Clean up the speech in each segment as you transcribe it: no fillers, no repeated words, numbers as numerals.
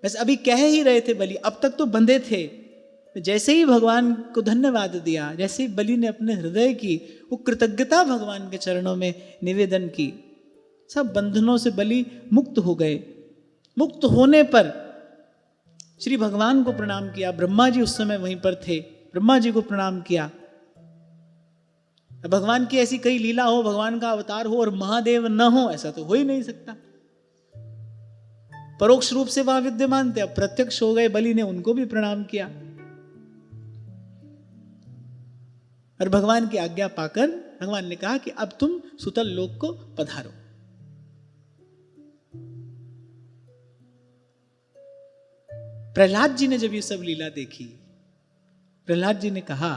बस अभी कह ही रहे थे बलि, अब तक तो बंधे थे। जैसे ही भगवान को धन्यवाद दिया, जैसे ही बलि ने अपने हृदय की वो कृतज्ञता भगवान के चरणों में निवेदन की, सब बंधनों से बलि मुक्त हो गए। मुक्त होने पर श्री भगवान को प्रणाम किया। ब्रह्मा जी उस समय वहीं पर थे, ब्रह्मा जी को प्रणाम किया। भगवान की ऐसी कई लीला हो, भगवान का अवतार हो और महादेव न हो, ऐसा तो हो ही नहीं सकता। परोक्ष रूप से वहां विद्यमान थे, अब प्रत्यक्ष हो गए। बलि ने उनको भी प्रणाम किया और भगवान की आज्ञा पाकर भगवान ने कहा कि अब तुम सुतल लोक को पधारो। प्रहलाद जी ने जब ये सब लीला देखी, प्रहलाद जी ने कहा,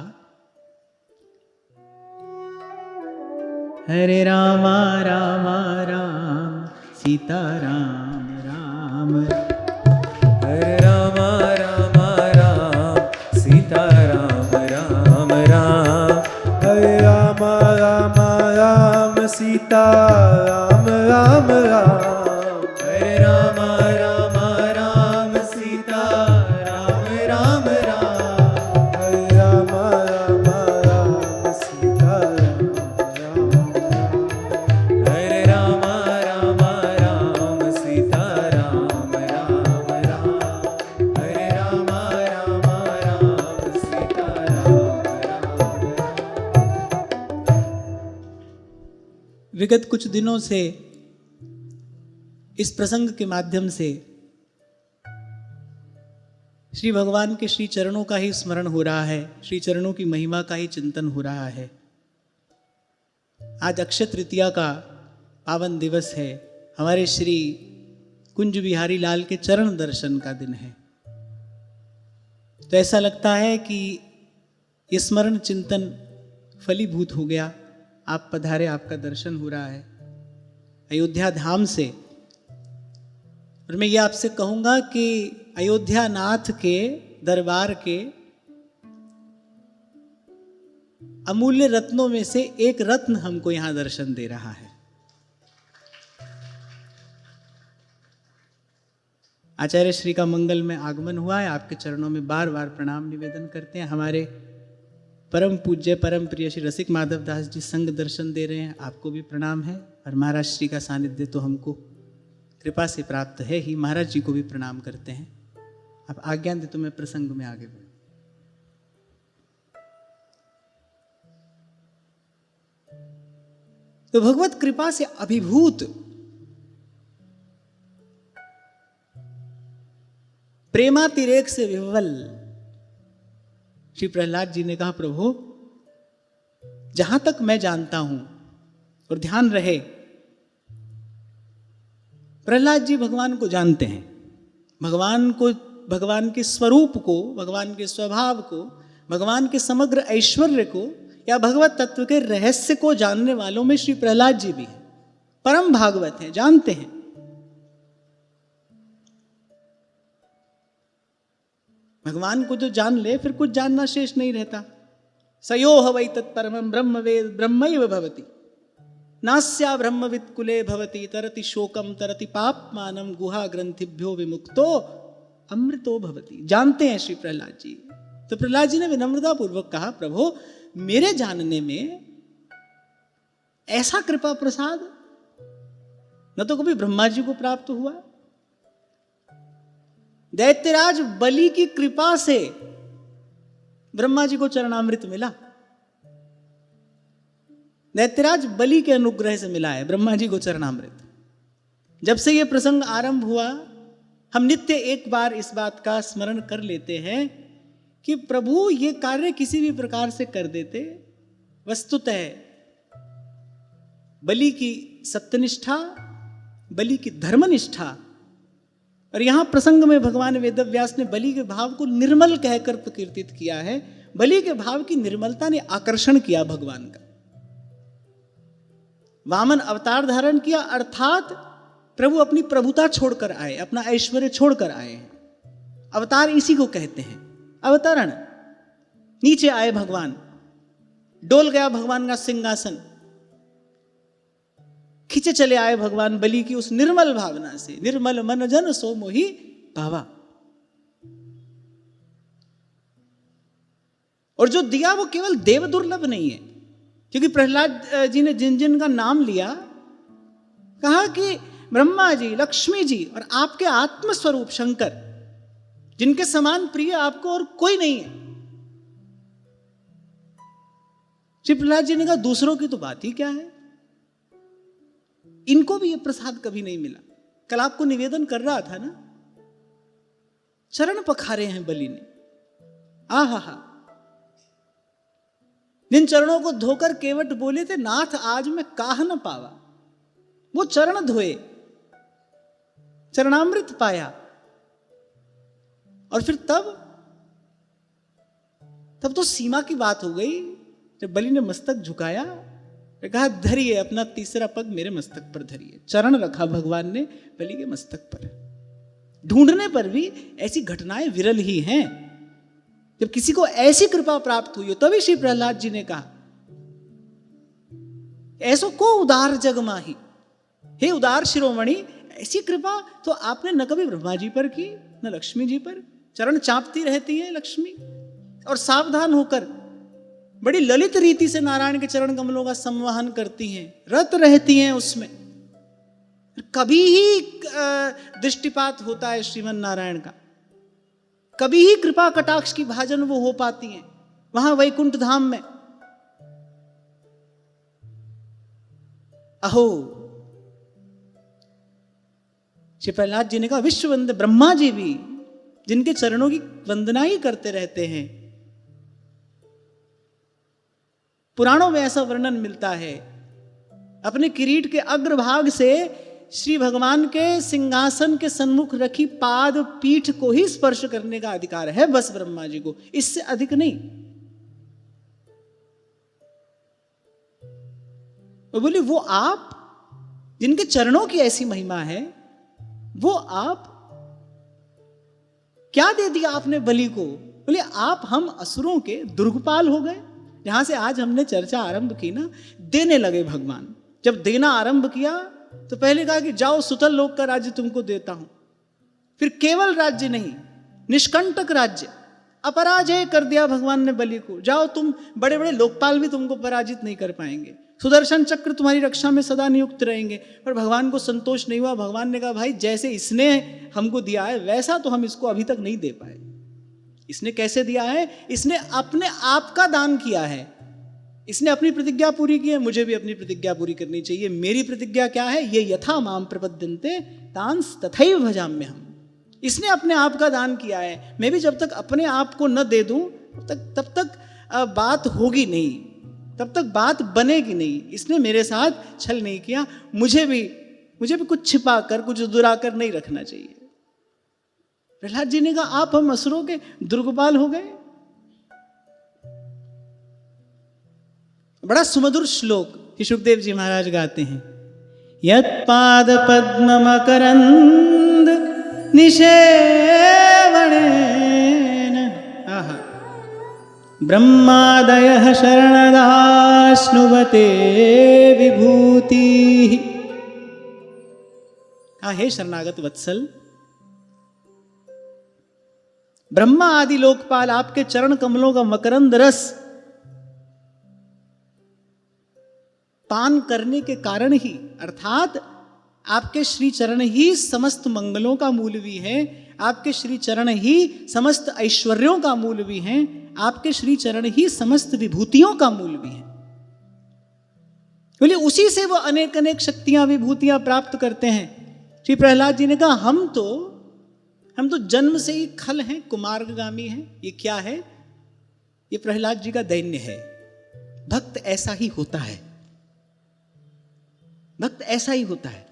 हरे रामा रामा राम सीता राम राम, हरे रामा रामा राम सीता राम राम राम, हरे रामा रामा राम सीता राम राम राम, हरे रामा रामा राम सीता राम राम राम, हरे रामा रामा राम सीता राम राम, हरे रामा रामा राम सीता राम राम राम, हरे रामा रामा राम सीता राम राम। विगत कुछ दिनों से इस प्रसंग के माध्यम से श्री भगवान के श्री चरणों का ही स्मरण हो रहा है, श्री चरणों की महिमा का ही चिंतन हो रहा है। आज अक्षय तृतीया का पावन दिवस है, हमारे श्री कुंज बिहारी लाल के चरण दर्शन का दिन है। तो ऐसा लगता है कि ये स्मरण चिंतन फलीभूत हो गया। आप पधारे, आपका दर्शन हो रहा है अयोध्या धाम से। और मैं ये आपसे कहूंगा कि अयोध्या नाथ के दरबार के अमूल्य रत्नों में से एक रत्न हमको यहां दर्शन दे रहा है। आचार्य श्री का मंगल में आगमन हुआ है, आपके चरणों में बार बार प्रणाम निवेदन करते हैं। हमारे परम पूज्य परम प्रिय श्री रसिक माधव दास जी संग दर्शन दे रहे हैं, आपको भी प्रणाम है। और महाराज श्री का सानिध्य तो हमको कृपा से प्राप्त है ही, महाराज जी को भी प्रणाम करते हैं। आप आज्ञा दे तो मैं प्रसंग में आगे बढ़ूं। तो भगवत कृपा से अभिभूत प्रेमातिरेक से विह्वल श्री प्रहलाद जी ने कहा, प्रभु जहां तक मैं जानता हूं, और ध्यान रहे प्रहलाद जी भगवान को जानते हैं, भगवान को, भगवान के स्वरूप को, भगवान के स्वभाव को, भगवान के समग्र ऐश्वर्य को या भगवत तत्व के रहस्य को जानने वालों में श्री प्रहलाद जी भी हैं। परम भागवत हैं, जानते हैं। भगवान को जो जान ले फिर कुछ जानना शेष नहीं रहता। सयोह वै तत्परमं ब्रह्मवेद ब्रह्मैव भवति, नास्या ब्रह्मवित् कुले भवति, तरति शोकम तरति पापमानं गुहा ग्रंथिभ्यो विमुक्तो अमृतो भवति। जानते हैं श्री प्रहलाद जी। तो प्रहलाद जी ने विनम्रता पूर्वक कहा, प्रभु मेरे जानने में ऐसा कृपा प्रसाद न तो कभी ब्रह्मा जी को प्राप्त हुआ, दैत्यराज बलि की कृपा से ब्रह्मा जी को चरणामृत मिला, दैत्यराज बलि के अनुग्रह से मिला है ब्रह्मा जी को चरणामृत। जब से यह प्रसंग आरंभ हुआ, हम नित्य एक बार इस बात का स्मरण कर लेते हैं कि प्रभु ये कार्य किसी भी प्रकार से कर देते, वस्तुतः बलि की सत्यनिष्ठा, बलि की धर्मनिष्ठा, और यहां प्रसंग में भगवान वेदव्यास ने बलि के भाव को निर्मल कहकर प्रकीर्तित किया है। बलि के भाव की निर्मलता ने आकर्षण किया भगवान का। वामन अवतार धारण किया, अर्थात प्रभु अपनी प्रभुता छोड़कर आए, अपना ऐश्वर्य छोड़कर आए हैं। अवतार इसी को कहते हैं, अवतरण। नीचे आए भगवान, डोल गया भगवान का सिंहासन, खींचे चले आए भगवान बलि की उस निर्मल भावना से। निर्मल मन जन सो मोहि पावा। और जो दिया वो केवल देव दुर्लभ नहीं है, क्योंकि प्रहलाद जी ने जिन जिन का नाम लिया, कहा कि ब्रह्मा जी, लक्ष्मी जी और आपके आत्मस्वरूप शंकर, जिनके समान प्रिय आपको और कोई नहीं है। श्री प्रहलाद जी ने कहा दूसरों की तो बात ही क्या है, इनको भी ये प्रसाद कभी नहीं मिला। कल आपको निवेदन कर रहा था ना, चरण पखारे हैं बलि ने। आहा हा, जिन चरणों को धोकर केवट बोले थे नाथ आज मैं काह न पावा, वो चरण धोए, चरणामृत पाया। और फिर तब तो सीमा की बात हो गई, जब बलि ने मस्तक झुकाया, कहा धरिए अपना तीसरा पग मेरे मस्तक पर धरिए। चरण रखा भगवान ने बलि के मस्तक पर। ढूंढने पर भी ऐसी घटनाएं विरल ही हैं। जब किसी को ऐसी कृपा प्राप्त हुई हो, तभी श्री प्रहलाद जी ने कहा ऐसो को उदार जग माही, हे उदार शिरोमणि, ऐसी कृपा तो आपने न कभी ब्रह्मा जी पर की न लक्ष्मी जी पर। चरण चापती रहती है लक्ष्मी और सावधान होकर बड़ी ललित रीति से नारायण के चरण कमलों का संवहन करती हैं, रत रहती हैं उसमें। कभी ही दृष्टिपात होता है श्रीमन नारायण का, कभी ही कृपा कटाक्ष की भाजन वो हो पाती हैं वहां वैकुंठ धाम में। अहो, श्री प्रहलाद जी ने कहा विश्व वंद ब्रह्मा जी भी जिनके चरणों की वंदना ही करते रहते हैं। पुराणों में ऐसा वर्णन मिलता है, अपने किरीट के अग्रभाग से श्री भगवान के सिंहासन के सन्मुख रखी पाद पीठ को ही स्पर्श करने का अधिकार है बस ब्रह्मा जी को, इससे अधिक नहीं। वो बोले वो आप जिनके चरणों की ऐसी महिमा है, वो आप क्या दे दिया आपने बलि को? बोले आप हम असुरों के दुर्गपाल हो गए। जहां से आज हमने चर्चा आरंभ की ना, देने लगे भगवान। जब देना आरंभ किया तो पहले कहा कि जाओ सुतल लोक का राज्य तुमको देता हूं। फिर केवल राज्य नहीं, निष्कंटक राज्य, अपराजय कर दिया भगवान ने बलि को। जाओ तुम, बड़े बड़े लोकपाल भी तुमको पराजित नहीं कर पाएंगे, सुदर्शन चक्र तुम्हारी रक्षा में सदा नियुक्त रहेंगे। पर भगवान को संतोष नहीं हुआ। भगवान ने कहा भाई जैसे इसने हमको दिया है वैसा तो हम इसको अभी तक नहीं दे पाए। इसने कैसे दिया है? इसने अपने आप का दान किया है, इसने अपनी प्रतिज्ञा पूरी की है, मुझे भी अपनी प्रतिज्ञा पूरी करनी चाहिए। मेरी प्रतिज्ञा क्या है? ये यथा माम प्रपद्यन्ते तांस तथैव भजाम्यहम्। इसने अपने आप का दान किया है, मैं भी जब तक अपने आप को न दे दूं तब तक बात होगी नहीं, तब तक बात बनेगी नहीं। इसने मेरे साथ छल नहीं किया, मुझे भी कुछ छिपा कर, कुछ दुरा कर नहीं रखना चाहिए। प्रहलाद जी ने कहा आप हम असुरों के दुर्गपाल हो गए। बड़ा सुमधुर श्लोक कि सुखदेव जी महाराज गाते हैं, यत् पाद पद्म मकरंद निषेवणेन आहा ब्रह्मादयः शरणदास्नुवते विभूति। हे शरणागत वत्सल, ब्रह्मा आदि लोकपाल आपके चरण कमलों का मकरंद रस पान करने के कारण ही, अर्थात आपके श्री चरण ही समस्त मंगलों का मूल भी है, आपके श्री चरण ही समस्त ऐश्वर्यों का मूल भी हैं, आपके श्री चरण ही समस्त विभूतियों का मूल भी है। बोले उसी से वो अनेक अनेक शक्तियां विभूतियां प्राप्त करते हैं। श्री प्रहलाद जी ने कहा हम तो जन्म से ही खल हैं, कुमार्गामी हैं। ये क्या है? ये प्रहलाद जी का दैन्य है। भक्त ऐसा ही होता है, भक्त ऐसा ही होता है,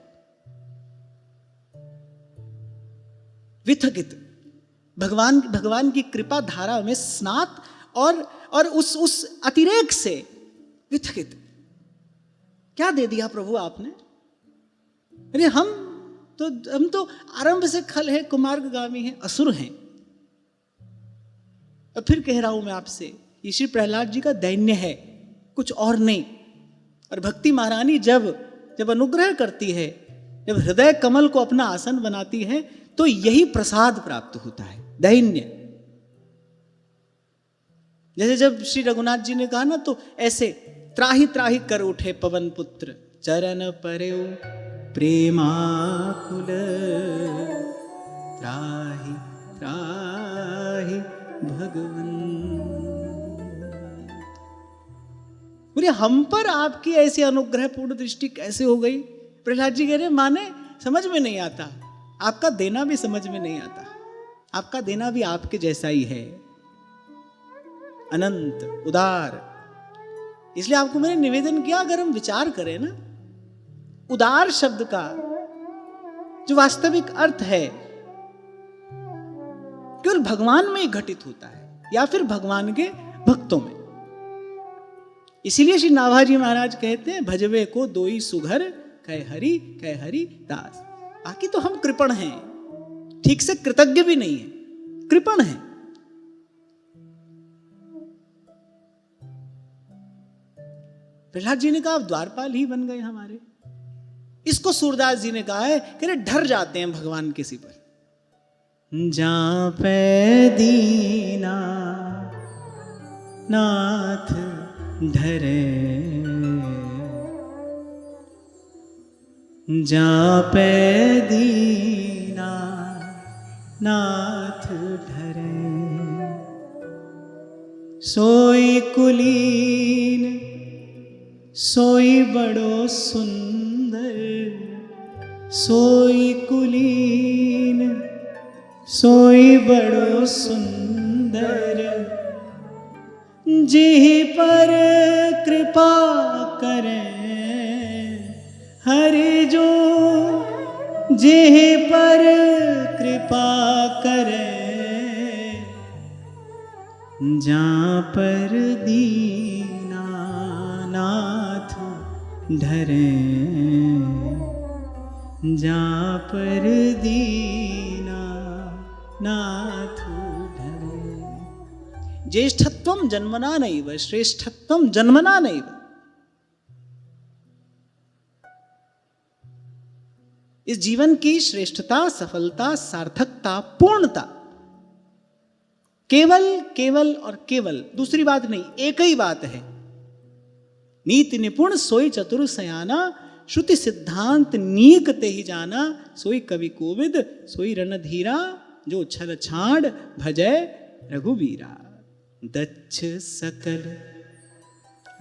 विथगित, भगवान की कृपा धारा में स्नात और उस अतिरेक से विथगित। क्या दे दिया प्रभु आपने? अरे हम तो आरंभ से खल है, कुमार्गामी हैं, असुर हैं। और फिर कह रहा हूं मैं आपसे, ये श्री प्रहलाद जी का दैन्य है, कुछ और नहीं। और भक्ति महारानी जब अनुग्रह करती है, जब हृदय कमल को अपना आसन बनाती है, तो तो यही प्रसाद प्राप्त होता है, दैन्य। जैसे जब श्री रघुनाथ जी ने कहा ना, तो ऐसे त्राहि त्राहि कर उठे पवन पुत्र, चरण पर्यो प्रेमाकुल, त्राहि त्राहि भगवन। बोले हम पर आपकी ऐसी अनुग्रह पूर्ण दृष्टि कैसे हो गई? प्रहलाद जी कह रहे माने समझ में नहीं आता, आपका देना भी समझ में नहीं आता, आपका देना भी आपके जैसा ही है, अनंत उदार। इसलिए आपको मैंने निवेदन किया, अगर हम विचार करें ना, उदार शब्द का जो वास्तविक अर्थ है केवल भगवान में ही घटित होता है या फिर भगवान के भक्तों में। इसीलिए श्री नाभाजी महाराज कहते हैं, भजवे को दोई सुघर कह हरि दास। बाकी तो हम कृपण हैं, ठीक से कृतज्ञ भी नहीं है, कृपण है। प्रहलाद जी ने कहा आप द्वारपाल ही बन गए हमारे। इसको सूरदास जी ने कहा है कि डर जाते हैं भगवान किसी पर। जा पे दीना नाथ धरे, जा पे दीना नाथ धरे, सोई कुलीन सोई बड़ो सुंदर, सोई कुलीन सोई बड़ो सुंदर, जिहि पर कृपा करें हरि जो, जिहि पर कृपा करें, जहाँ पर दीना नाथ धरे, जहाँ पर दीना नाथ धरे। ज्येष्ठत्वं जन्मना नैव श्रेष्ठत्वं जन्मना नैव। इस जीवन की श्रेष्ठता, सफलता, सार्थकता, पूर्णता केवल केवल और केवल, दूसरी बात नहीं, एक ही बात है। नीति निपुण सोई चतुर सयाना, श्रुति सिद्धांत नीक ते ही जाना, सोई कवि कोविद सोई रणधीरा, जो छल छाड़ भजय रघुवीरा। दक्ष सकल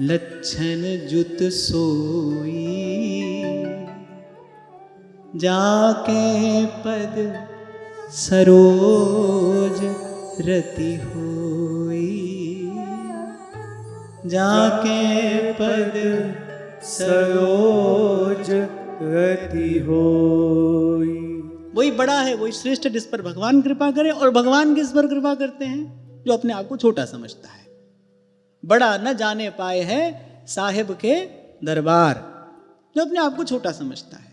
लक्षण जुत सोई, जाके पद सरोज रति होई, जाके पद सरोज रति होई। वही बड़ा है, वही श्रेष्ठ जिस पर भगवान कृपा करे। और भगवान किस पर कृपा करते हैं? जो अपने आप को छोटा समझता है। बड़ा न जाने पाए है साहिब के दरबार, जो अपने आप को छोटा समझता है।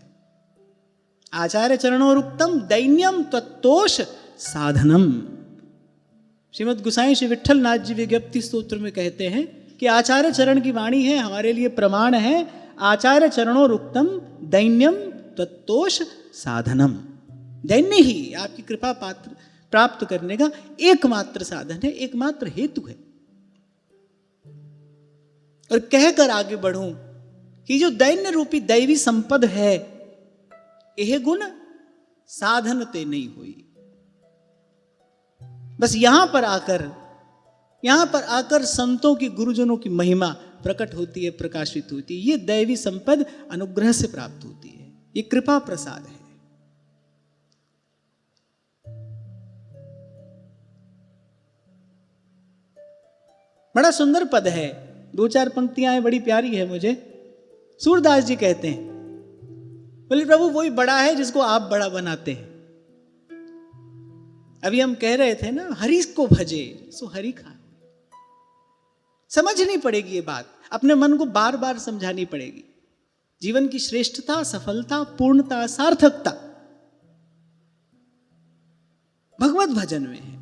आचार्य चरणोरुक्तम दैन्यम तत्तोष साधनम। श्रीमद् गोसाई श्री विट्ठल नाथ जी विज्ञप्ति स्तोत्र में कहते हैं कि आचार्य चरण की वाणी है, हमारे लिए प्रमाण है। आचार्य चरणोरुक्तम दैन्यम तत्तोष साधनम। दैन्य ही आपकी कृपा पात्र प्राप्त करने का एकमात्र साधन है, एकमात्र हेतु है। और कहकर आगे बढ़ूं कि जो दैन्य रूपी दैवी संपद है, यह गुण साधन ते नहीं हुई। बस यहां पर आकर संतों की, गुरुजनों की महिमा प्रकट होती है, प्रकाशित होती है। ये दैवी संपद अनुग्रह से प्राप्त होती है, ये कृपा प्रसाद है। बड़ा सुंदर पद है, 2-4 पंक्तियां हैं, बड़ी प्यारी है मुझे। सूरदास जी कहते हैं, बोले प्रभु वही बड़ा है जिसको आप बड़ा बनाते हैं। अभी हम कह रहे थे ना, हरि को भजे सो हरि खा। समझनी पड़ेगी ये बात, अपने मन को बार बार समझानी पड़ेगी। जीवन की श्रेष्ठता, सफलता, पूर्णता, सार्थकता भगवत भजन में है।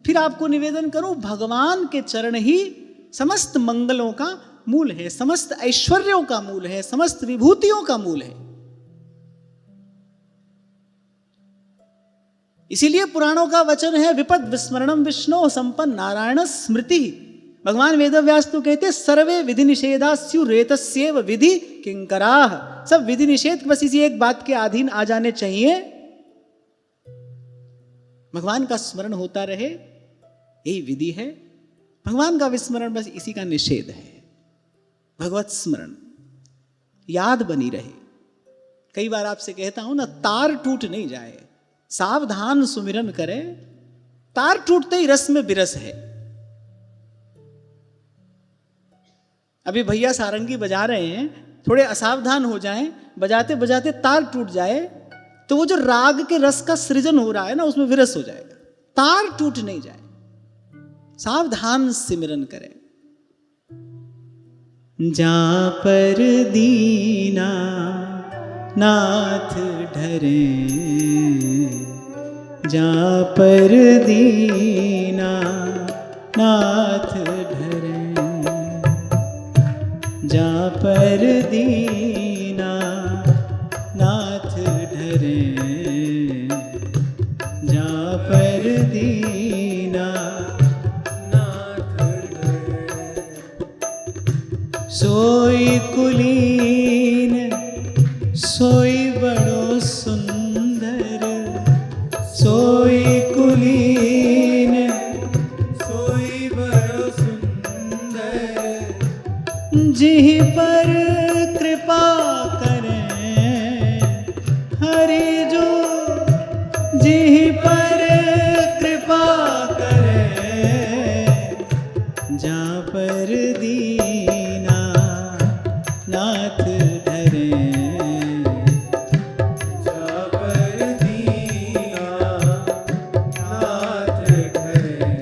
फिर आपको निवेदन करूं, भगवान के चरण ही समस्त मंगलों का मूल है, समस्त ऐश्वर्यों का मूल है, समस्त विभूतियों का मूल है। इसीलिए पुराणों का वचन है विपद विस्मरणम विष्णु संपन्न नारायण स्मृति। भगवान वेदव्यास तो कहते सर्वे विधि निषेधा स्यु रेतस्येव विधि किंकराः। सब विधि निषेध बस इसी एक बात के अधीन आ जाने चाहिए, भगवान का स्मरण होता रहे, यही विधि है। भगवान का विस्मरण बस इसी का निषेध है। भगवत स्मरण याद बनी रहे। कई बार आपसे कहता हूं ना, तार टूट नहीं जाए, सावधान सुमिरन करे। तार टूटते ही रस में विरस है। अभी भैया सारंगी बजा रहे हैं, थोड़े असावधान हो जाएं, बजाते बजाते तार टूट जाए तो वो जो राग के रस का सृजन हो रहा है ना, उसमें विरस हो जाएगा। तार टूट नहीं जाए, सावधान सिमरन करें। जा पर दीना नाथ ढरे, जा पर दीना नाथ ढरे, जा पर दीना नाथ ढरे, जा पर दीना नाथ ढरे। सोई कुलीन सोई बड़ो सुंदर, सोई कुलीन सोई बड़ो सुंदर, जिहि पर कृपा करें हरि जो, जिहि पर कृपा करें, जा पर दीना नाथ ढरे, जा पर दीना नाथ ढरे।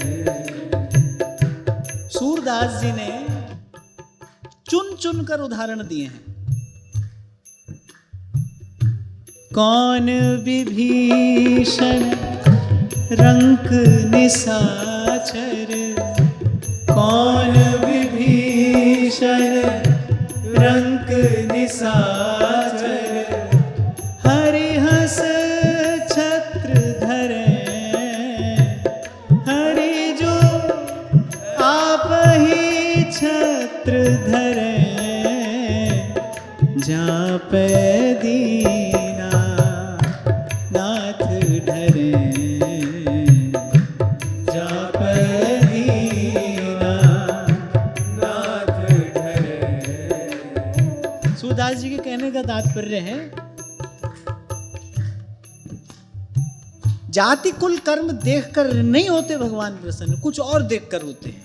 सूरदास जी ने चुन चुन कर उदाहरण दिए हैं। कौन विभीषण रंक निशाचर, कौन विभीषण रंक निशाचर, हरिहस छत्र धरे, हरि जो आप ही छत्र धरे, जा पे दीना नाथ ढरे, जा पे दीना नाथ ढरे। सूरदास जी के कहने का तात्पर्य है, जाति कुल कर्म देखकर नहीं होते भगवान प्रसन्न, कुछ और देखकर होते हैं।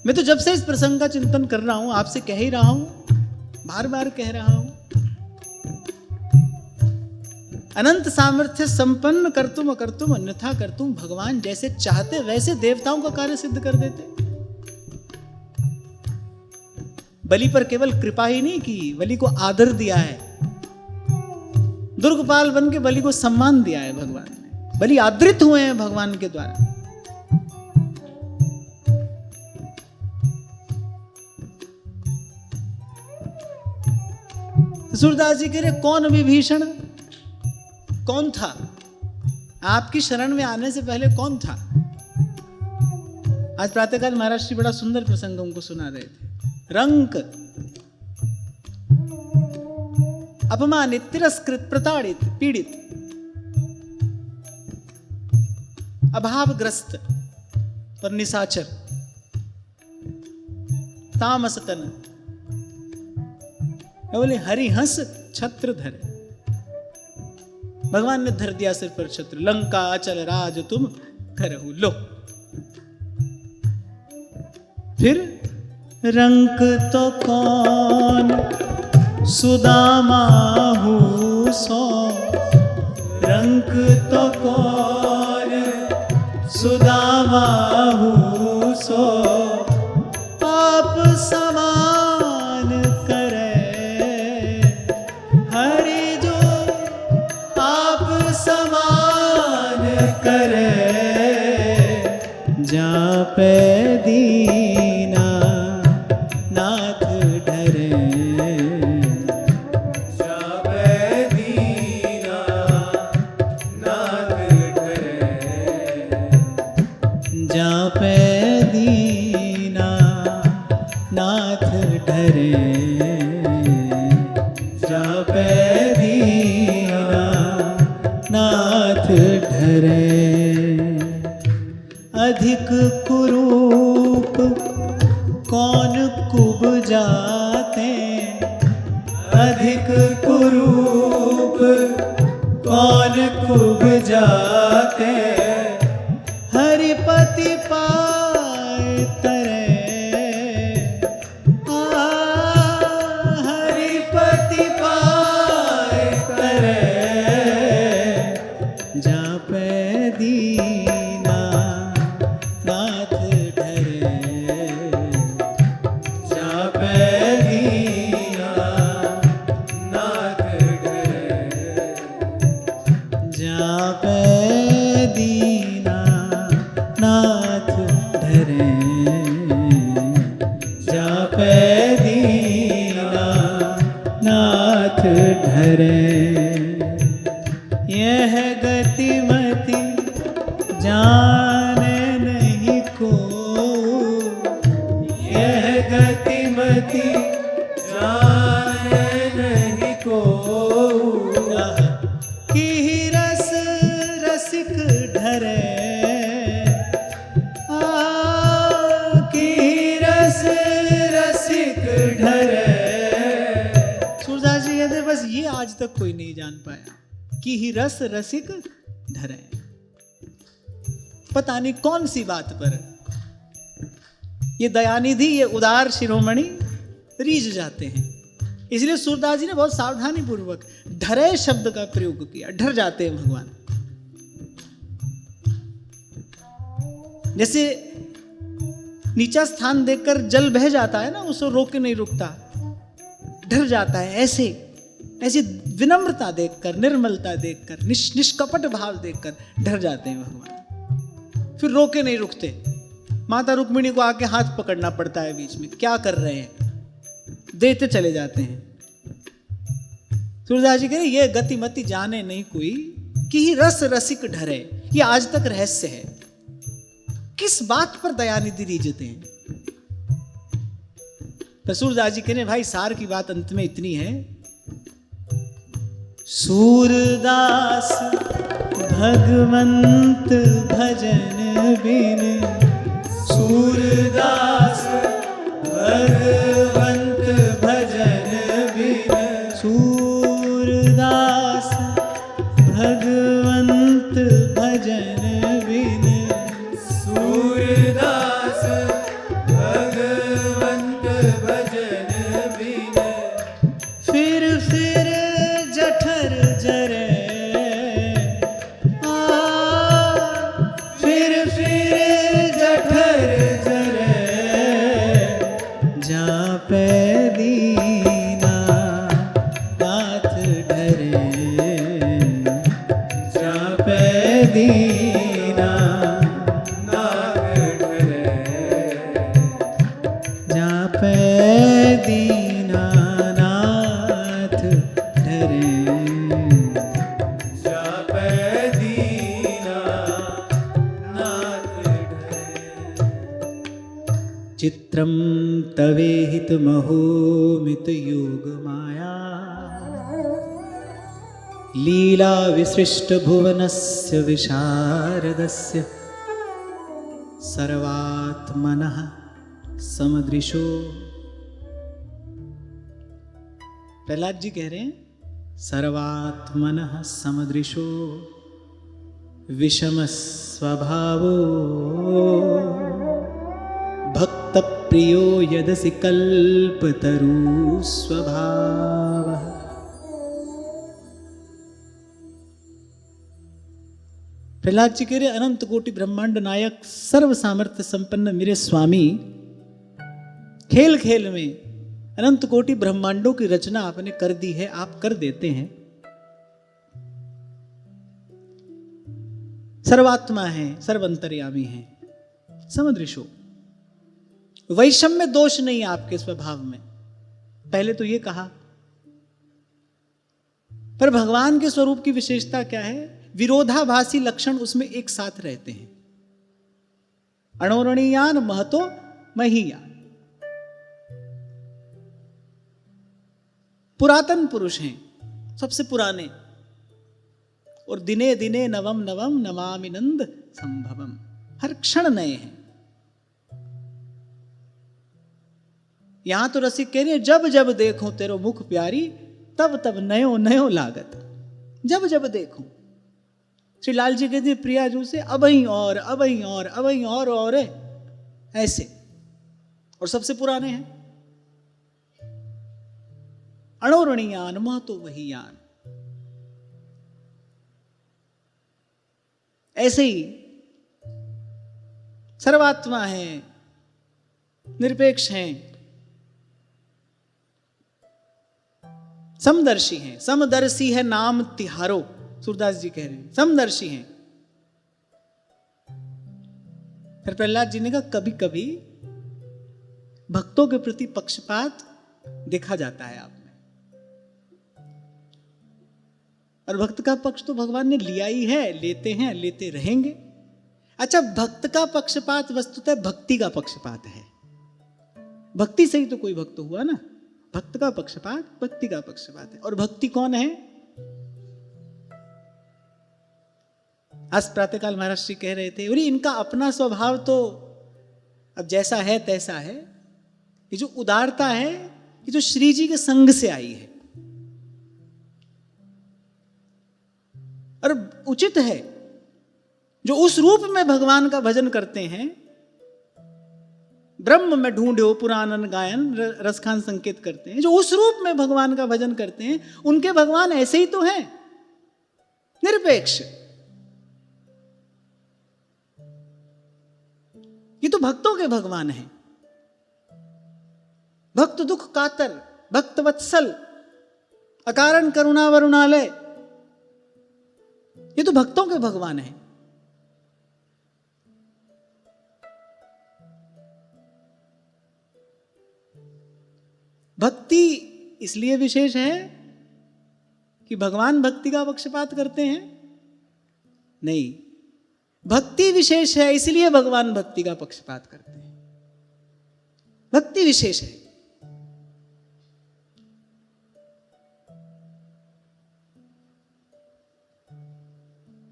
मैं तो जब से इस प्रसंग का चिंतन कर रहा हूं, आपसे कह ही रहा हूं, बार बार कह रहा हूं, अनंत सामर्थ्य संपन्न कर्तुम अकर्तुम अन्यथा कर्तुम। भगवान जैसे चाहते वैसे देवताओं का कार्य सिद्ध कर देते। बलि पर केवल कृपा ही नहीं की, बलि को आदर दिया है। दुर्गपाल बन के बलि को सम्मान दिया है भगवान ने। बलि आदृत हुए हैं भगवान के द्वारा। सूरदास जी कह रहे कौन विभीषण, कौन था आपकी शरण में आने से पहले, कौन था। आज प्रातःकाल महाराज जी बड़ा सुंदर प्रसंग हमको सुना रहे थे। रंक अपमानित, तिरस्कृत, प्रताड़ित, पीड़ित, अभावग्रस्त और निशाचर, तामसतन, बोले हरिहंस छत्र धरे। भगवान ने धर दिया सिर पर छत्र। लंका अचल राज तुम करहु लो। फिर रंक तो कौन सुदामा हूँ सो, रंक तो कौन सुदामा हूँ सो, पाप समान करे हरि जो पाप समान करे, जा पे दीना नाथ ढरे, जा पे दीना नाथ नाथ ढरे। अधिक कुरूप कौन कुब जाते, अधिक कुरूप कौन कुब जाते, हरिपति पाए तरे। हरिपति पाए तरे, जापे दीना नाथ ढरे। जापे दीना नाथ ढरे। जापे दीना नाथ ढरे। जापे दीना नाथ ढरे। यह गतिमति जाने नहीं को, यह गतिमति जाने नहीं को, कि रस रसिक ढरे। कि रस रसिक ढरे। सूरदास जी कहते बस ये आज तक कोई नहीं जान पाया कि ही रस रसिक ढरे। पता नहीं कौन सी बात पर ये दयानिधि, ये उदार शिरोमणि रीझ जाते हैं। इसलिए सूरदास जी ने बहुत सावधानी पूर्वक ढरे शब्द का प्रयोग किया। ढर जाते हैं भगवान। जैसे नीचा स्थान देखकर जल बह जाता है ना, उसको रोक के नहीं रुकता, ढर जाता है। ऐसी विनम्रता देखकर, निर्मलता देखकर, निष्कपट भाव देखकर ढर जाते हैं भगवान। फिर रोके नहीं रुकते। माता रुक्मिणी को आके हाथ पकड़ना पड़ता है बीच में, क्या कर रहे हैं, देते चले जाते हैं। सूरदास जी कह रहे ये गतिमति जाने नहीं कोई, कि ही रस रसिक ढरे। ये आज तक रहस्य है, किस बात पर दयानिधि रीझते हैं। तो सूरदास जी कह रहे भाई सार की बात अंत में इतनी है। सूरदास भगवंत भजन बिन, सूरदास भगवंत भजन बिन, सूरदास भगवंत भजन बिन, सूरदास भगवंत भजन बिन, फिर जठर जरे। फिर जठर जरे, जापे दीना नाथ ढरे। जापे दीना नाथ ढरे। जापे दीना नाथ ढरे। जापे दीना नाथ ढरे। चित्रं तवेहित महोमित योग माया, लीला विसृष्ट भुवनस्य विशारदस्य, सर्वात्मनः समदृशो। प्रहलाद जी कह रहे हैं सर्वात्मनः समदृशो, विषम स्वभावो, भक्त प्रियो यदसि कल्पतरु स्वभावः। प्रहलाद जी कह रहे अनंत कोटि ब्रह्मांड नायक सर्व सामर्थ्य संपन्न मेरे स्वामी, खेल खेल में अनंत कोटि ब्रह्मांडों की रचना आपने कर दी है, आप कर देते हैं। सर्वात्मा है, सर्वंतर्यामी है, समदृशो। वैषम्य दोष नहीं है आपके स्वभाव में, पहले तो ये कहा। पर भगवान के स्वरूप की विशेषता क्या है? विरोधाभासी लक्षण उसमें एक साथ रहते हैं। अणोरणीयान महतो महीयान, पुरातन पुरुष हैं, सबसे पुराने, और दिने दिने नवम नवम नमामि नंद संभवम, हर क्षण नए हैं। यहां तो रसिक कह रहे हैं जब जब देखो तेरो मुख प्यारी, तब तब नयो नयो लागत। जब जब देखो, श्री लाल जी कहते प्रियाजू से अबही और अबही और अबही और है ऐसे। और सबसे पुराने हैं अणोरणीयान महतो वही यान। ऐसे ही सर्वात्मा है, निरपेक्ष हैं, समदर्शी हैं। समदर्शी है नाम तिहारो, सूरदास जी कह रहे हैं समदर्शी हैं। फिर प्रहलाद जी ने कहा कभी कभी भक्तों के प्रति पक्षपात देखा जाता है आप में, और भक्त का पक्ष तो भगवान ने लिया ही है, लेते हैं, लेते रहेंगे। अच्छा, भक्त का पक्षपात वस्तुतः भक्ति का पक्षपात है। भक्ति से ही तो कोई भक्त हुआ ना। भक्त का पक्षपात भक्ति का पक्षपात है। और भक्ति कौन है? आज प्रातःकाल महाराज श्री कह रहे थे बोले इनका अपना स्वभाव तो अब जैसा है तैसा है। ये जो उदारता है ये जो श्री जी के संग से आई है, और उचित है जो उस रूप में भगवान का भजन करते हैं। ब्रह्म में ढूंढो पुराणन गायन रसखान संकेत करते हैं, जो उस रूप में भगवान का भजन करते हैं उनके भगवान ऐसे ही तो हैं, निरपेक्ष। ये तो भक्तों के भगवान हैं। भक्त दुख कातर, भक्त वत्सल, अकारण करुणा वरुणालय, ये तो भक्तों के भगवान हैं। भक्ति इसलिए विशेष है कि भगवान भक्ति का पक्षपात करते हैं? नहीं, भक्ति विशेष है इसलिए भगवान भक्ति का पक्षपात करते हैं। भक्ति विशेष है।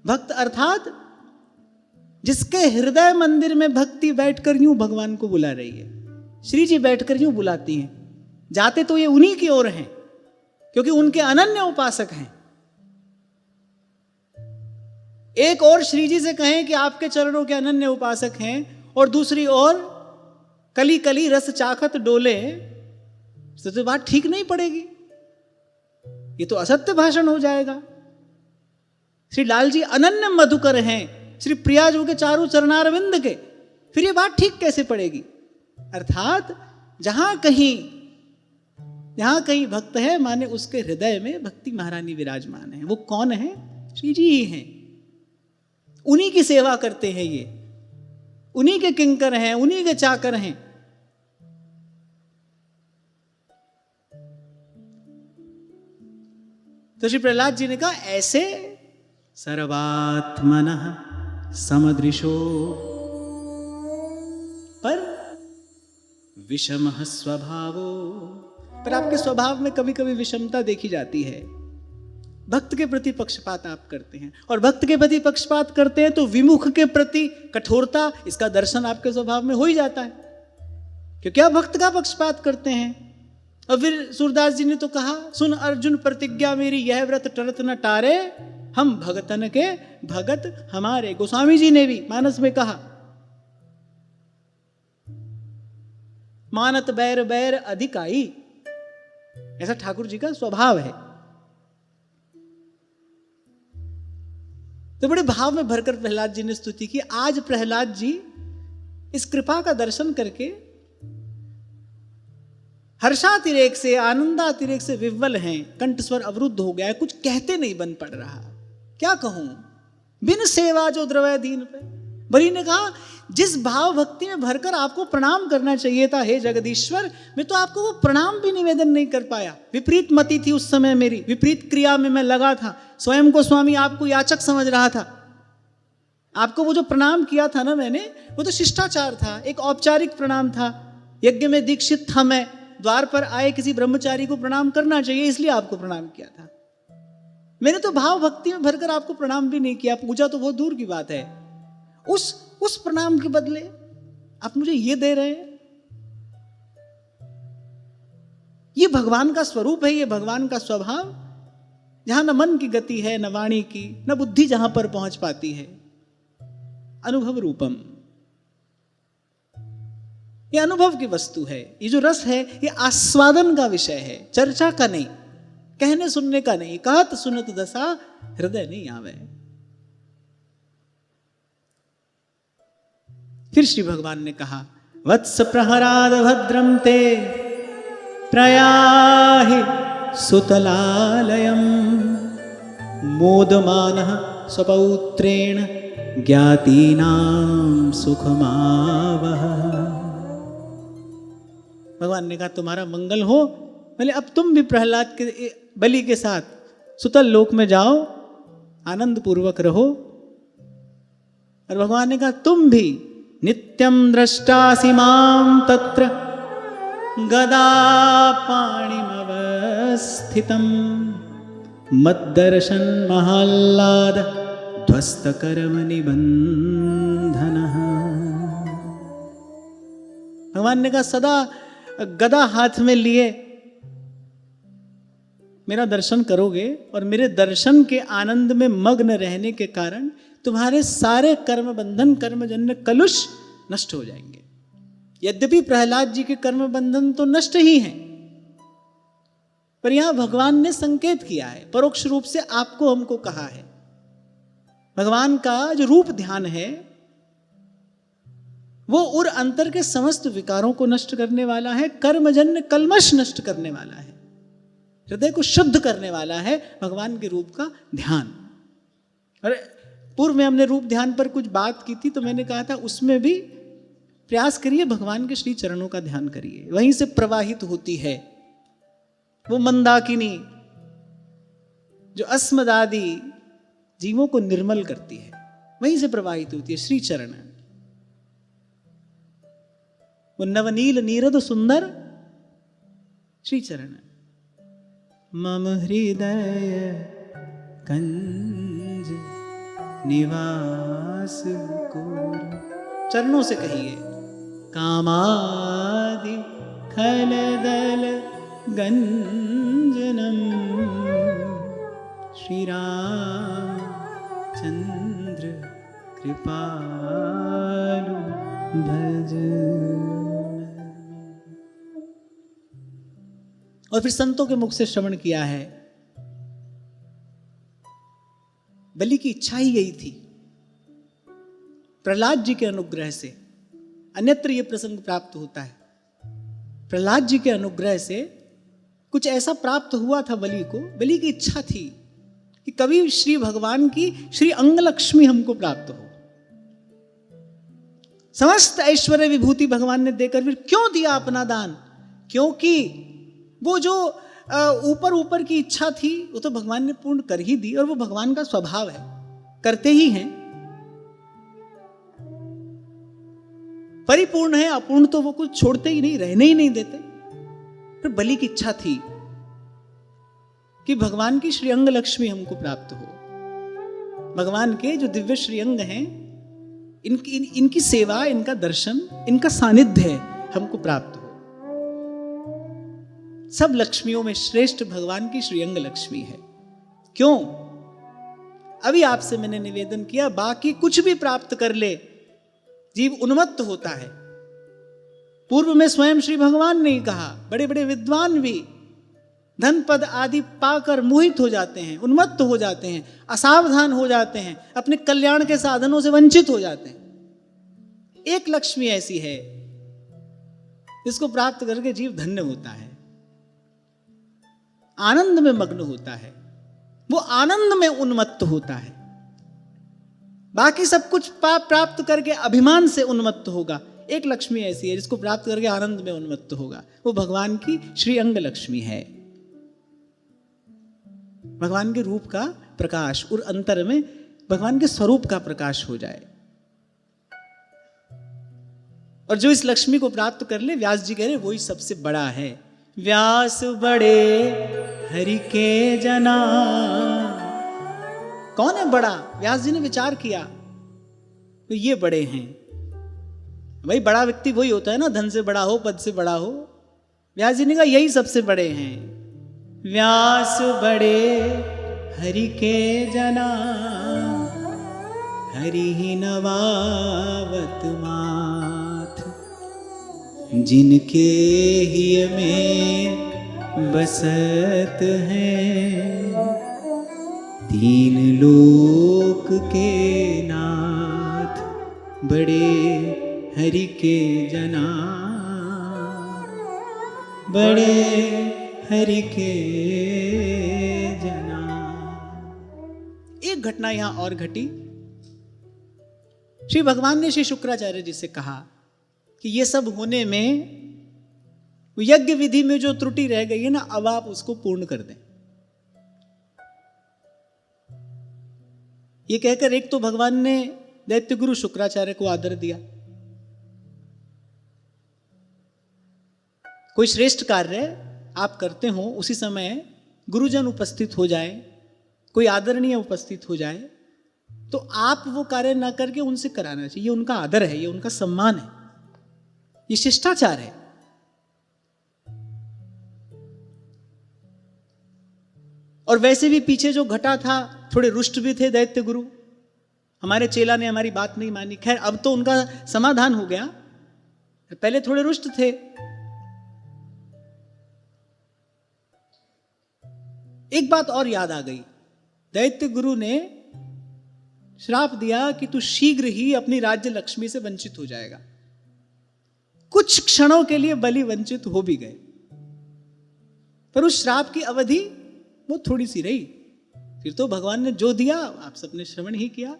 भक्त अर्थात जिसके हृदय मंदिर में भक्ति बैठकर यूं भगवान को बुला रही है। श्री जी बैठकर यूं बुलाती हैं, जाते तो ये उन्हीं की ओर हैं क्योंकि उनके अनन्य उपासक हैं। एक और श्री जी से कहें कि आपके चरणों के अनन्य उपासक हैं, और दूसरी ओर कली कली रस चाखत डोले, तो बात ठीक नहीं पड़ेगी। ये तो असत्य भाषण हो जाएगा। श्री लाल जी अनन्य मधुकर हैं श्री प्रियाजू के चारों चरणारविंद के, फिर ये बात ठीक कैसे पड़ेगी? अर्थात जहां कहीं भक्त है माने उसके हृदय में भक्ति महारानी विराजमान है। वो कौन है? श्री जी ही हैं। उन्हीं की सेवा करते हैं, ये उन्हीं के किंकर हैं, उन्हीं के चाकर हैं। तो श्री प्रहलाद जी ने कहा ऐसे सर्वात्मनः समदृशो पर विषमः स्वभावो। पर आपके स्वभाव में कभी कभी विषमता देखी जाती है। भक्त के प्रति पक्षपात आप करते हैं, और भक्त के प्रति पक्षपात करते हैं तो विमुख के प्रति कठोरता, इसका दर्शन आपके स्वभाव में हो ही जाता है, क्योंकि आप भक्त का पक्षपात करते हैं। और फिर सूरदास जी ने तो कहा, सुन अर्जुन प्रतिज्ञा मेरी यह व्रत टरत न टारे, हम भगतन के भगत हमारे। गोस्वामी जी ने भी मानस में कहा, मानत बैर बैर अधिकाई। ऐसा ठाकुर जी का स्वभाव है। तो बड़े भाव में भरकर प्रहलाद जी ने स्तुति की। आज प्रहलाद जी इस कृपा का दर्शन करके हर्षातिरेक से, आनंदातिरेक से विह्वल हैं। कंठ स्वर अवरुद्ध हो गया है, कुछ कहते नहीं बन पड़ रहा। क्या कहूं, बिन सेवा जो द्रवय दीन पे। बरी ने कहा, जिस भाव भक्ति में भरकर आपको प्रणाम करना चाहिए था हे जगदीश्वर, मैं तो आपको वो प्रणाम भी निवेदन नहीं कर पाया। विपरीत मति थी उस समय मेरी, विपरीत क्रिया में मैं लगा था। स्वयं को स्वामी आपको याचक समझ रहा था। आपको वो जो प्रणाम किया था ना मैंने, वो तो शिष्टाचार था, एक औपचारिक प्रणाम था। यज्ञ में दीक्षित था मैं, द्वार पर आए किसी ब्रह्मचारी को प्रणाम करना चाहिए, इसलिए आपको प्रणाम किया था। मैंने तो भाव भक्ति में भरकर आपको प्रणाम भी नहीं किया, पूजा तो बहुत दूर की बात है। उस प्रणाम के बदले आप मुझे ये दे रहे हैं। ये भगवान का स्वरूप है, ये भगवान का स्वभाव, जहां न मन की गति है, न वाणी की, न बुद्धि जहां पर पहुंच पाती है। अनुभव रूपम, ये अनुभव की वस्तु है। ये जो रस है ये आस्वादन का विषय है, चर्चा का नहीं, कहने सुनने का नहीं। कहत सुनत दशा हृदय नहीं आवे। फिर श्री भगवान ने कहा, वत्स प्रहराद भद्रम ते प्रयाहि सुतलालयम मोदमानः स्वपौत्रेण ज्ञातीनां सुखमावह। भगवान ने कहा, तुम्हारा मंगल हो। बोले अब तुम भी प्रहलाद के बलि के साथ सुतल लोक में जाओ, आनंद पूर्वक रहो। और भगवान ने कहा, तुम भी नित्यं द्रष्टासि मां तत्र गदा पाणिमवस्थितं मद्दर्शन महाल्लाद ध्वस्त कर्म निबंधनः। भगवान ने कहा, सदा गदा हाथ में लिए मेरा दर्शन करोगे और मेरे दर्शन के आनंद में मग्न रहने के कारण तुम्हारे सारे कर्म बंधन, कर्मजन्य कलुष नष्ट हो जाएंगे। यद्यपि प्रहलाद जी के कर्म बंधन तो नष्ट ही हैं, पर यहां भगवान ने संकेत किया है, परोक्ष रूप से आपको हमको कहा है। भगवान का जो रूप ध्यान है वो उर अंतर के समस्त विकारों को नष्ट करने वाला है, कर्मजन्य कल्मश नष्ट करने वाला है, हृदय को शुद्ध करने वाला है भगवान के रूप का ध्यान। और पूर्व में हमने रूप ध्यान पर कुछ बात की थी, तो मैंने कहा था उसमें भी प्रयास करिए, भगवान के श्री चरणों का ध्यान करिए, वहीं से प्रवाहित होती है वो मंदाकिनी जो अस्मदादि जीवों को निर्मल करती है, वहीं से प्रवाहित होती है श्री चरण। वो नवनील नीरद सुंदर श्री चरण। मम हृदय कंज निवास को, चरणों से कहिए। कामादि खलदल गंजनम श्री रामचंद्र कृपालु भज। और फिर संतों के मुख से श्रवण किया है, बलि की इच्छा ही यही थी। प्रहलाद जी के अनुग्रह से अन्यत्र यह प्रसंग प्राप्त होता है। प्रहलाद जी के अनुग्रह से कुछ ऐसा प्राप्त हुआ था बलि को। बलि की इच्छा थी कि कभी श्री भगवान की श्री अंगलक्ष्मी हमको प्राप्त हो। समस्त ऐश्वर्य विभूति भगवान ने देकर फिर क्यों दिया अपना दान? क्योंकि वो जो ऊपर ऊपर की इच्छा थी वो तो भगवान ने पूर्ण कर ही दी, और वो भगवान का स्वभाव है, करते ही हैं। परिपूर्ण है, अपूर्ण तो वो कुछ छोड़ते ही नहीं, रहने ही नहीं देते। फिर बलि की इच्छा थी कि भगवान की श्रीअंग लक्ष्मी हमको प्राप्त हो। भगवान के जो दिव्य श्रीअंग हैं, इनकी सेवा, इनका दर्शन, इनका सानिध्य हमको प्राप्त हो। सब लक्ष्मियों में श्रेष्ठ भगवान की श्रीअंग लक्ष्मी है। क्यों? अभी आपसे मैंने निवेदन किया, बाकी कुछ भी प्राप्त कर ले जीव उन्मत्त होता है। पूर्व में स्वयं श्री भगवान ने कहा, बड़े बड़े विद्वान भी धन पद आदि पाकर मोहित हो जाते हैं, उन्मत्त हो जाते हैं, असावधान हो जाते हैं, अपने कल्याण के साधनों से वंचित हो जाते हैं। एक लक्ष्मी ऐसी है जिसको प्राप्त करके जीव धन्य होता है, आनंद में मग्न होता है, वो आनंद में उन्मत्त होता है। बाकी सब कुछ प्राप्त करके अभिमान से उन्मत्त होगा। एक लक्ष्मी ऐसी है जिसको प्राप्त करके आनंद में उन्मत्त होगा, वो भगवान की श्री अंग लक्ष्मी है। भगवान के रूप का प्रकाश और अंतर में भगवान के स्वरूप का प्रकाश हो जाए। और जो इस लक्ष्मी को प्राप्त कर ले, व्यास जी कह रहे वही सबसे बड़ा है। व्यास बड़े हरि के जना कौन है बड़ा? व्यास जी ने विचार किया तो ये बड़े हैं। भाई बड़ा व्यक्ति वही होता है ना, धन से बड़ा हो, पद से बड़ा हो। व्यास जी ने कहा यही सबसे बड़े हैं। व्यास बड़े हरि के जना, हरि ही नवावत माथ, जिनके ही में बसत है, तीन लोक के नाथ, बड़े हरि के जना, बड़े हरि के जना। एक घटना यहां और घटी। श्री भगवान ने श्री शुक्राचार्य जी से कहा कि ये सब होने में यज्ञ विधि में जो त्रुटि रह गई है ना, अब आप उसको पूर्ण कर दें। ये कहकर एक तो भगवान ने दैत्य गुरु शुक्राचार्य को आदर दिया। कोई श्रेष्ठ कार्य आप करते हो, उसी समय गुरुजन उपस्थित हो जाए, कोई आदरणीय उपस्थित हो जाए, तो आप वो कार्य ना करके उनसे कराना चाहिए। ये उनका आदर है, ये उनका सम्मान है, ये शिष्टाचार है। और वैसे भी पीछे जो घटा था, थोड़े रुष्ट भी थे दैत्य गुरु। हमारे चेला ने हमारी बात नहीं मानी। खैर अब तो उनका समाधान हो गया, पहले थोड़े रुष्ट थे। एक बात और याद आ गई, दैत्य गुरु ने श्राप दिया कि तू शीघ्र ही अपनी राज्य लक्ष्मी से वंचित हो जाएगा। कुछ क्षणों के लिए बलि वंचित हो भी गए, पर उस श्राप की अवधि वो थोड़ी सी रही। फिर तो भगवान ने जो दिया आप सबने श्रवण ही किया,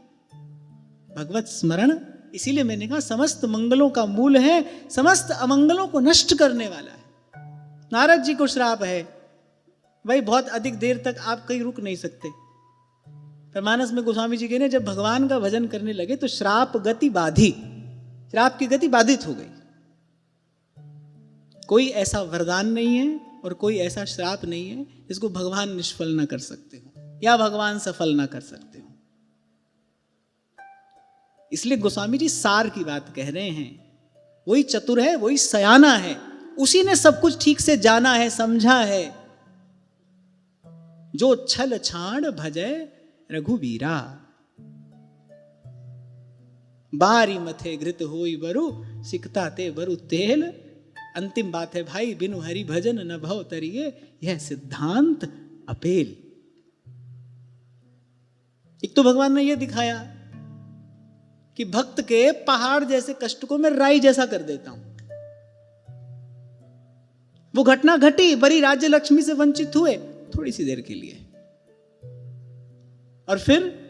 भगवत स्मरण। इसीलिए मैंने कहा समस्त मंगलों का मूल है, समस्त अमंगलों को नष्ट करने वाला है। नारद जी को श्राप है, भाई बहुत अधिक देर तक आप कहीं रुक नहीं सकते। पर मानस में गोस्वामी जी कहने जब भगवान का भजन करने लगे तो श्राप गति बाधी, श्राप की गति बाधित हो गई। कोई ऐसा वरदान नहीं है और कोई ऐसा श्राप नहीं है जिसको भगवान निष्फल ना कर सकते हो या भगवान सफल ना कर सकते हो। इसलिए गोस्वामी जी सार की बात कह रहे हैं। वही चतुर है, वही सयाना है, उसी ने सब कुछ ठीक से जाना है, समझा है। जो छल छाड़ भजय रघुवीरा, बारी मथे घृत होई बरु, सिकता ते बरु तेल। अंतिम बात है भाई, बिनु हरि भजन न भव तरिए, यह सिद्धांत अपेल। एक तो भगवान ने यह दिखाया कि भक्त के पहाड़ जैसे कष्ट को मैं राई जैसा कर देता हूं। वो घटना घटी, बड़ी राज्य लक्ष्मी से वंचित हुए थोड़ी सी देर के लिए, और फिर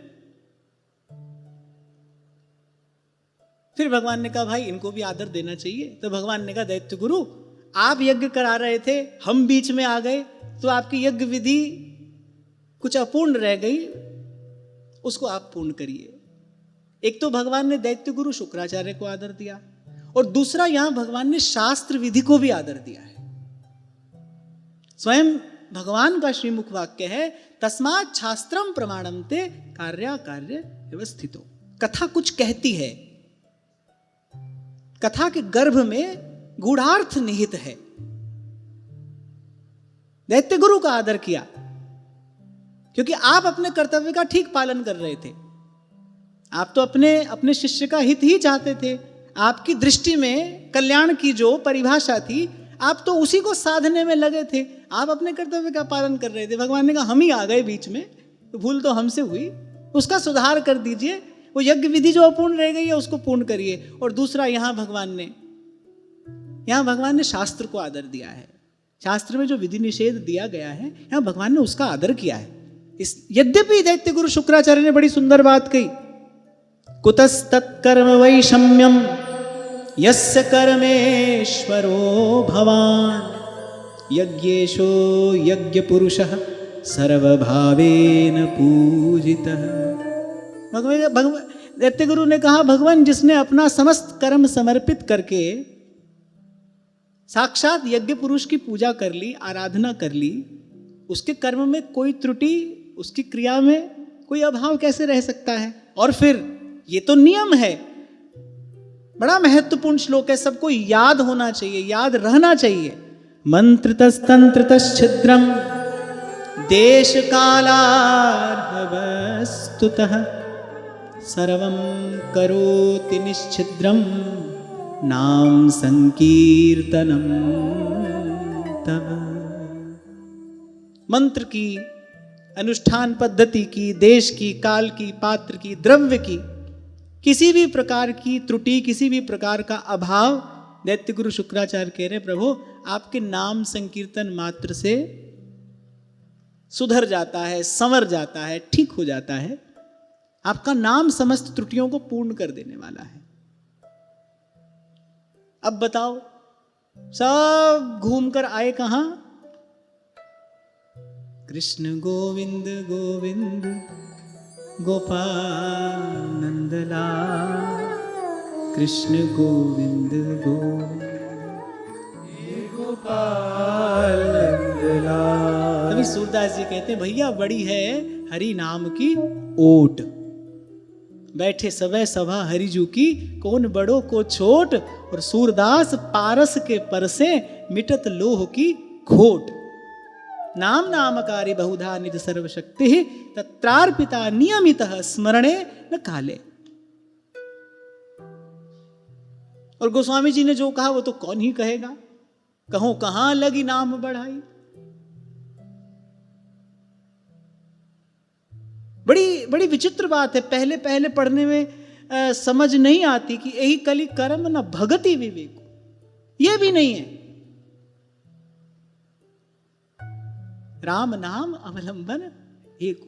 भगवान ने कहा भाई इनको भी आदर देना चाहिए। तो भगवान ने कहा दैत्य गुरु आप यज्ञ करा रहे थे, हम बीच में आ गए, तो आपकी यज्ञ विधि कुछ अपूर्ण रह गई, उसको आप पूर्ण करिए। एक तो भगवान ने दैत्य गुरु शुक्राचार्य को आदर दिया, और दूसरा यहां भगवान ने शास्त्र विधि को भी आदर दिया है। स्वयं भगवान का श्रीमुख वाक्य है, तस्मात् शास्त्रम प्रमाणम ते कार्या कार्य व्यवस्थितो। कथा कुछ कहती है, कथा के गर्भ में गूढ़ार्थ निहित है। दैत्य गुरु का आदर किया क्योंकि आप अपने कर्तव्य का ठीक पालन कर रहे थे। आप तो अपने शिष्य का हित ही चाहते थे। आपकी दृष्टि में कल्याण की जो परिभाषा थी, आप तो उसी को साधने में लगे थे। आप अपने कर्तव्य का पालन कर रहे थे। भगवान ने कहा हम ही आ गए बीच में, तो भूल तो हमसे हुई, उसका सुधार कर दीजिए। वो यज्ञ विधि जो अपूर्ण रह गई है उसको पूर्ण करिए। और दूसरा यहां भगवान ने शास्त्र को आदर दिया है। शास्त्र में जो विधि निषेध दिया गया है, यहां भगवान ने उसका आदर किया है। यद्यपि दैत्य गुरु शुक्राचार्य ने बड़ी सुंदर बात कही, कुतस्तत्कर्म वैषम्यम यस्य कर्मेश्वरो भवान, यज्ञेशो यज्ञ पुरुषः सर्वभावेन पूजितः। दैत्य गुरु ने कहा भगवान जिसने अपना समस्त कर्म समर्पित करके साक्षात यज्ञ पुरुष की पूजा कर ली, आराधना कर ली, उसके कर्म में कोई त्रुटि, उसकी क्रिया में कोई अभाव कैसे रह सकता है? और फिर ये तो नियम है, बड़ा महत्वपूर्ण श्लोक है, सबको याद होना चाहिए, याद रहना चाहिए। मंत्रतस्तंत्रतश्छिद्रम देश कालार्हवस्तुतः सर्वं करोति निश्छिद्रम नाम संकीर्तनम तव। मंत्र की, अनुष्ठान पद्धति की, देश की, काल की, पात्र की, द्रव्य की, किसी भी प्रकार की त्रुटि, किसी भी प्रकार का अभाव, दैत्य गुरु शुक्राचार्य कह रहे प्रभु आपके नाम संकीर्तन मात्र से सुधर जाता है, संवर जाता है, ठीक हो जाता है। आपका नाम समस्त त्रुटियों को पूर्ण कर देने वाला है। अब बताओ, सब घूमकर आए कहां? कृष्ण गोविंद गोविंद गोपाल नंदलाल, कृष्ण गोविंद गोविंद गोपाल नंदलाल। तभी सूरदास जी कहते हैं भैया बड़ी है हरि नाम की ओट, बैठे सवै सभा हरिजू की, कौन बड़ो को छोट। और सूरदास पारस के परसे मिटत लोह की खोट। नाम नामकारी बहुधा निज सर्वशक्ति तत्रार्पिता नियमितः स्मरणे न काले। और गोस्वामी जी ने जो कहा वो तो कौन ही कहेगा, कहो कहां लगी नाम बढ़ाई। बड़ी बड़ी विचित्र बात है, पहले पहले पढ़ने में समझ नहीं आती कि यही कली कर्म न भगति विवेक, ये भी नहीं है। राम नाम अवलंबन एक।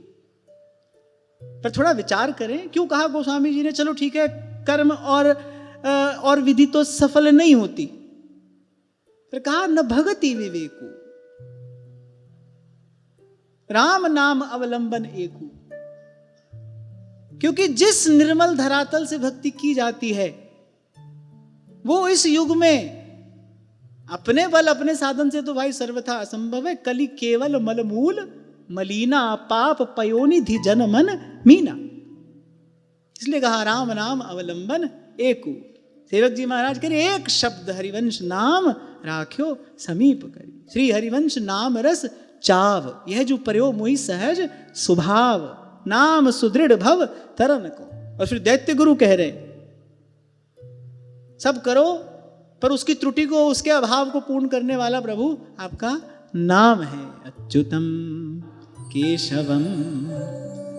पर थोड़ा विचार करें, क्यों कहा गोस्वामी जी ने चलो ठीक है कर्म और विधि तो सफल नहीं होती, पर कहा न भगति विवेकु, राम नाम अवलंबन एकु। क्योंकि जिस निर्मल धरातल से भक्ति की जाती है वो इस युग में अपने बल अपने साधन से तो भाई सर्वथा असंभव है। कली केवल मलमूल मलीना, पाप पयोनिधि जन मन मीना। इसलिए कहा राम नाम अवलंबन एकु। सेवक जी महाराज कह रहे एक शब्द हरिवंश नाम राख्यो समीप करी। श्री हरिवंश नाम रस चाव, यह जो प्रयो मोहि सहज स्वभाव, नाम सुदृढ़ भव तरन को। और फिर दैत्य गुरु कह रहे सब करो पर उसकी त्रुटि को, उसके अभाव को पूर्ण करने वाला प्रभु आपका नाम है। अच्युतम केशवम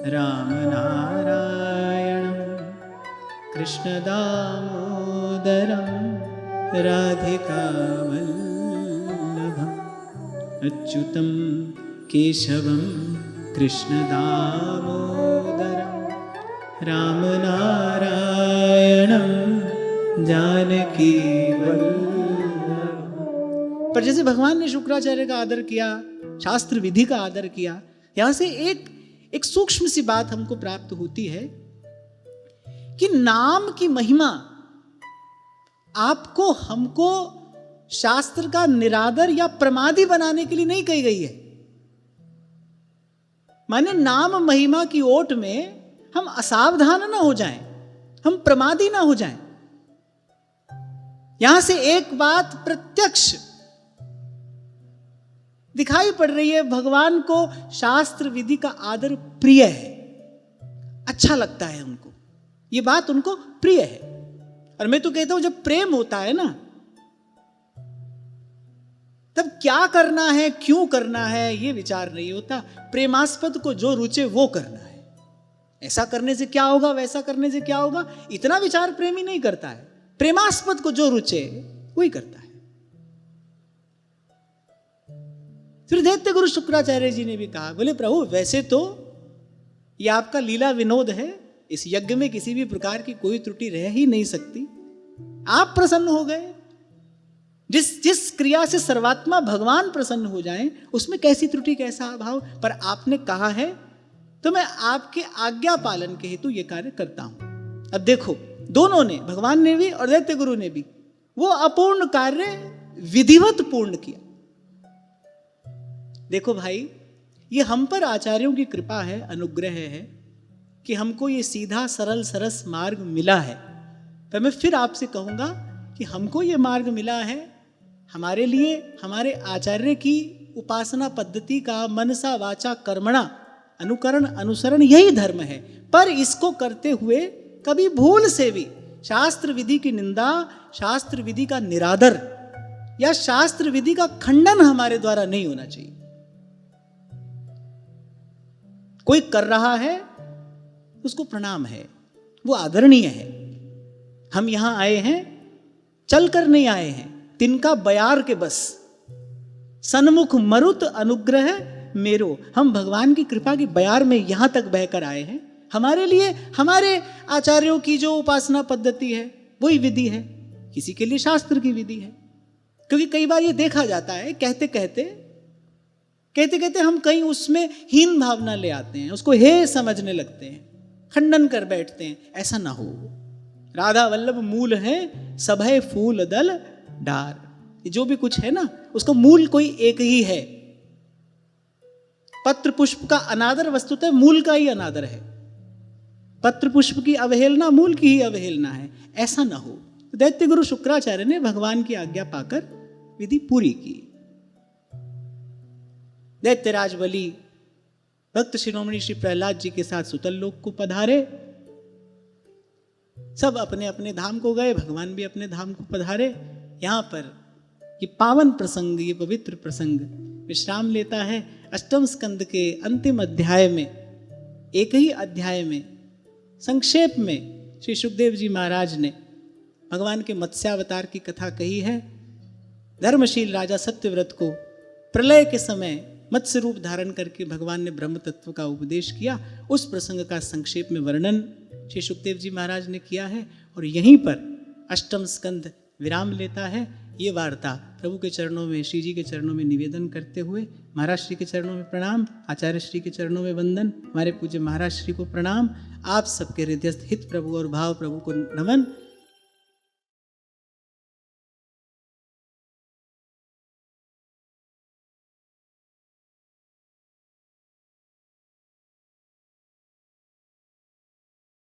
राम नारायणम कृष्ण दामोदरम राधिका वल्लभम। अच्युतम केशवम कृष्ण दामोदरम राम नारायणम जानकी वल्लभ। पर जैसे भगवान ने शुक्राचार्य का आदर किया, शास्त्र विधि का आदर किया, यहां से एक सूक्ष्म सी बात हमको प्राप्त होती है कि नाम की महिमा आपको हमको शास्त्र का निरादर या प्रमादी बनाने के लिए नहीं कही गई है। माने नाम महिमा की ओट में हम असावधान ना हो जाएं, हम प्रमादी ना हो जाएं। यहां से एक बात प्रत्यक्ष दिखाई पड़ रही है, भगवान को शास्त्र विधि का आदर प्रिय है, अच्छा लगता है उनको, ये बात उनको प्रिय है। और मैं तो कहता हूं जब प्रेम होता है ना, तब क्या करना है क्यों करना है ये विचार नहीं होता। प्रेमास्पद को जो रुचे वो करना है, ऐसा करने से क्या होगा, वैसा करने से क्या होगा, इतना विचार प्रेमी नहीं करता है। प्रेमास्पद को जो रुचे वही करता है। फिर दैत्य गुरु शुक्राचार्य जी ने भी कहा, बोले प्रभु वैसे तो ये आपका लीला विनोद है, इस यज्ञ में किसी भी प्रकार की कोई त्रुटि रह ही नहीं सकती। आप प्रसन्न हो गए, जिस क्रिया से सर्वात्मा भगवान प्रसन्न हो जाएं उसमें कैसी त्रुटि कैसा अभाव। पर आपने कहा है तो मैं आपके आज्ञा पालन के हेतु यह कार्य करता हूं। अब देखो दोनों ने, भगवान ने भी और दैत्य गुरु ने भी, वो अपूर्ण कार्य विधिवत पूर्ण किया। देखो भाई, ये हम पर आचार्यों की कृपा है, अनुग्रह है कि हमको ये सीधा सरल सरस मार्ग मिला है, तो मैं फिर आपसे कहूँगा कि हमको ये मार्ग मिला है, हमारे लिए हमारे आचार्य की उपासना पद्धति का मनसा वाचा कर्मणा अनुकरण अनुसरण यही धर्म है। पर इसको करते हुए कभी भूल से भी शास्त्र विधि की निंदा, शास्त्र विधि का निरादर या शास्त्र विधि का खंडन हमारे द्वारा नहीं होना चाहिए। कोई कर रहा है उसको प्रणाम है, वो आदरणीय है। हम यहां आए हैं चल कर नहीं आए हैं, तिनका बयार के बस सन्मुख मरुत अनुग्रह मेरो। हम भगवान की कृपा की बयार में यहां तक बहकर आए हैं। हमारे लिए हमारे आचार्यों की जो उपासना पद्धति है वही विधि है, किसी के लिए शास्त्र की विधि है। क्योंकि कई बार ये देखा जाता है कहते कहते हम कहीं उसमें हीन भावना ले आते हैं, उसको हे समझने लगते हैं, खंडन कर बैठते हैं। ऐसा ना हो। राधा वल्लभ मूल है सभय फूल दल डार। जो भी कुछ है ना उसका मूल कोई एक ही है। पत्र पुष्प का अनादर वस्तुतः मूल का ही अनादर है। पत्र पुष्प की अवहेलना मूल की ही अवहेलना है। ऐसा ना हो। दैत्य गुरु शुक्राचार्य ने भगवान की आज्ञा पाकर विधि पूरी की। दैत्यराज बलि भक्त शिरोमणि श्री प्रहलाद जी के साथ सुतल लोक को पधारे। सब अपने अपने धाम को गए, भगवान भी अपने धाम को पधारे। यहां पर ये पावन प्रसंग, ये पवित्र प्रसंग विश्राम लेता है। अष्टम स्कंद के अंतिम अध्याय में, एक ही अध्याय में संक्षेप में श्री सुखदेव जी महाराज ने भगवान के मत्स्यावतार की कथा कही है। धर्मशील राजा सत्यव्रत को प्रलय के समय मत्स्य रूप धारण करके भगवान ने ब्रह्म तत्व का उपदेश किया। उस प्रसंग का संक्षेप में वर्णन श्री सुखदेव जी महाराज ने किया है और यहीं पर अष्टम स्कंद विराम लेता है। ये वार्ता प्रभु के चरणों में, श्री जी के चरणों में निवेदन करते हुए, महाराज श्री के चरणों में प्रणाम, आचार्य श्री के चरणों में वंदन, हमारे पूज्य महाराज श्री को प्रणाम, आप सबके हृदयस्थ हित प्रभु और भाव प्रभु को नमन।